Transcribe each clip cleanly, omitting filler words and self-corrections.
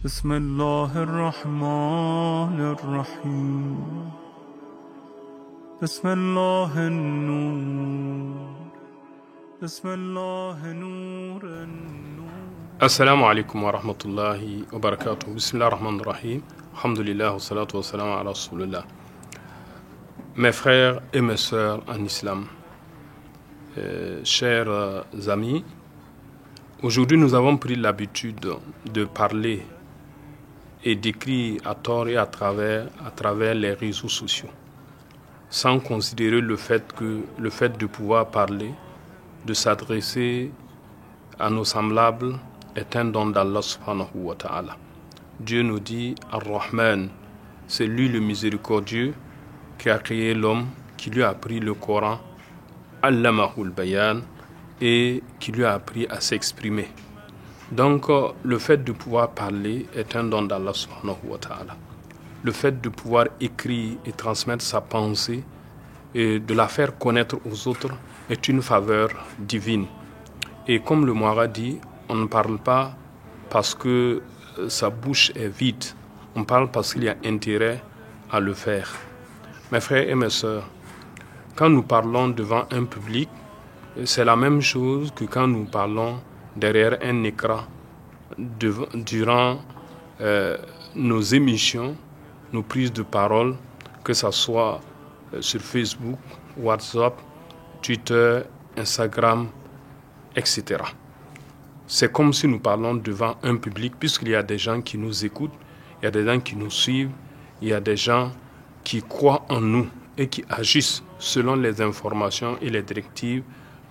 بسم الله الرحمن الرحيم بسم الله النور بسم الله نور النور. Assalamu alaikum wa rahmatullahi wa barakatuh. Bismillah ar-Rahman ar-Rahim. Alhamdulillah wa salatu wa salam ala rasulillah. Mes frères et mes sœurs en islam, chers amis, aujourd'hui nous avons pris l'habitude de parler et d'écrire à tort et à travers les réseaux sociaux, sans considérer le fait de pouvoir parler, de s'adresser à nos semblables est un don d'Allah subhanahu wa ta'ala. Dieu nous dit Ar-Rahman, c'est lui le miséricordieux qui a créé l'homme, qui lui a appris le Coran, Allamahul Bayan, et qui lui a appris à s'exprimer. Donc le fait de pouvoir parler est un don d'Allah subhanahu wa ta'ala. Le fait de pouvoir écrire et transmettre sa pensée et de la faire connaître aux autres est une faveur divine. Et comme le Moara dit, on ne parle pas parce que sa bouche est vide, on parle parce qu'il y a intérêt à le faire. Mes frères et mes sœurs, quand nous parlons devant un public, c'est la même chose que quand nous parlons derrière un écran durant nos émissions, nos prises de parole, que ce soit sur Facebook, WhatsApp, Twitter, Instagram, etc. C'est comme si nous parlons devant un public, puisqu'il y a des gens qui nous écoutent, il y a des gens qui nous suivent, il y a des gens qui croient en nous et qui agissent selon les informations et les directives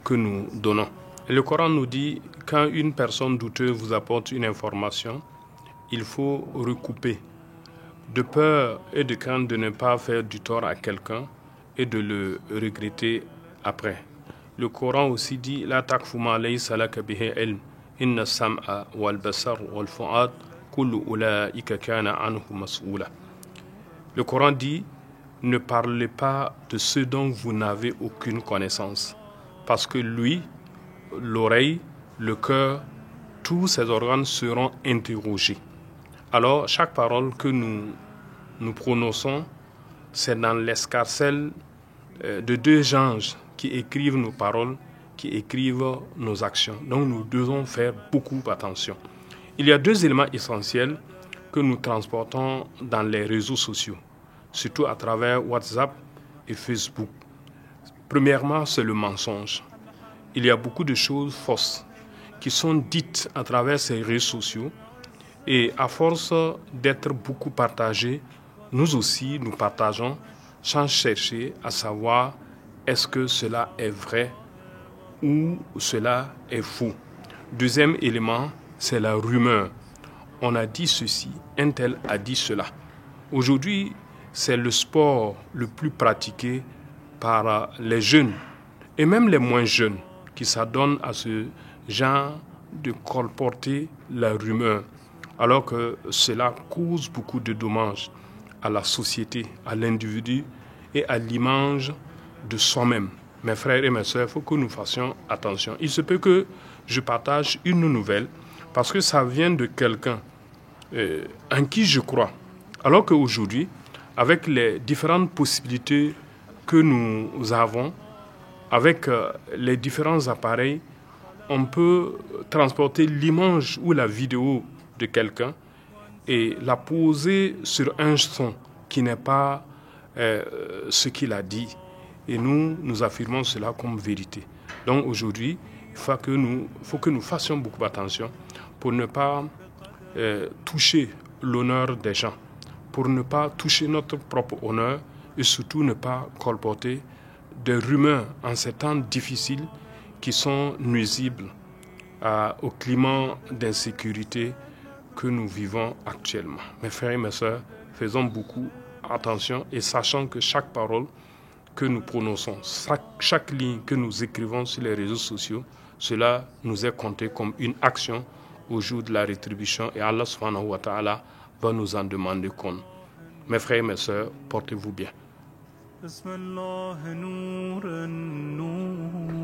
que nous donnons. Et le Coran nous dit, quand une personne douteuse vous apporte une information, il faut recouper, de peur et de crainte de ne pas faire du tort à quelqu'un et de le regretter après. Le Coran aussi dit la takfu ma laysa laka bihi ilm inna sam'a wal basar wal fu'ad kullu ulaika kana anhu mas'oula. Le Coran dit ne parlez pas de ce dont vous n'avez aucune connaissance, parce que lui, l'oreille, le cœur, tous ces organes seront interrogés. Alors chaque parole que nous prononçons, c'est dans l'escarcelle de deux anges qui écrivent nos paroles, qui écrivent nos actions. Donc nous devons faire beaucoup attention. Il y a deux éléments essentiels que nous transportons dans les réseaux sociaux, surtout à travers WhatsApp et Facebook. Premièrement, c'est le mensonge. Il y a beaucoup de choses fausses qui sont dites à travers ces réseaux sociaux et à force d'être beaucoup partagées, nous aussi nous partageons sans chercher à savoir est-ce que cela est vrai ou cela est faux. Deuxième élément, c'est la rumeur. On a dit ceci, un tel a dit cela. Aujourd'hui, c'est le sport le plus pratiqué par les jeunes et même les moins jeunes qui s'adonnent à ce genre de colporter la rumeur, alors que cela cause beaucoup de dommages à la société, à l'individu et à l'image de soi-même. Mes frères et mes sœurs, il faut que nous fassions attention. Il se peut que je partage une nouvelle parce que ça vient de quelqu'un en qui je crois. Alors qu'aujourd'hui, avec les différentes possibilités que nous avons, avec les différents appareils, on peut transporter l'image ou la vidéo de quelqu'un et la poser sur un son qui n'est pas ce qu'il a dit. Et nous affirmons cela comme vérité. Donc aujourd'hui, il faut que nous fassions beaucoup attention pour ne pas toucher l'honneur des gens, pour ne pas toucher notre propre honneur et surtout ne pas colporter des rumeurs en ces temps difficiles qui sont nuisibles au climat d'insécurité que nous vivons actuellement. Mes frères et mes sœurs, faisons beaucoup attention et sachant que chaque parole que nous prononçons, chaque ligne que nous écrivons sur les réseaux sociaux, cela nous est compté comme une action au jour de la rétribution et Allah subhanahu wa ta'ala va nous en demander compte. Mes frères et mes sœurs, portez-vous bien. بسم الله نور النور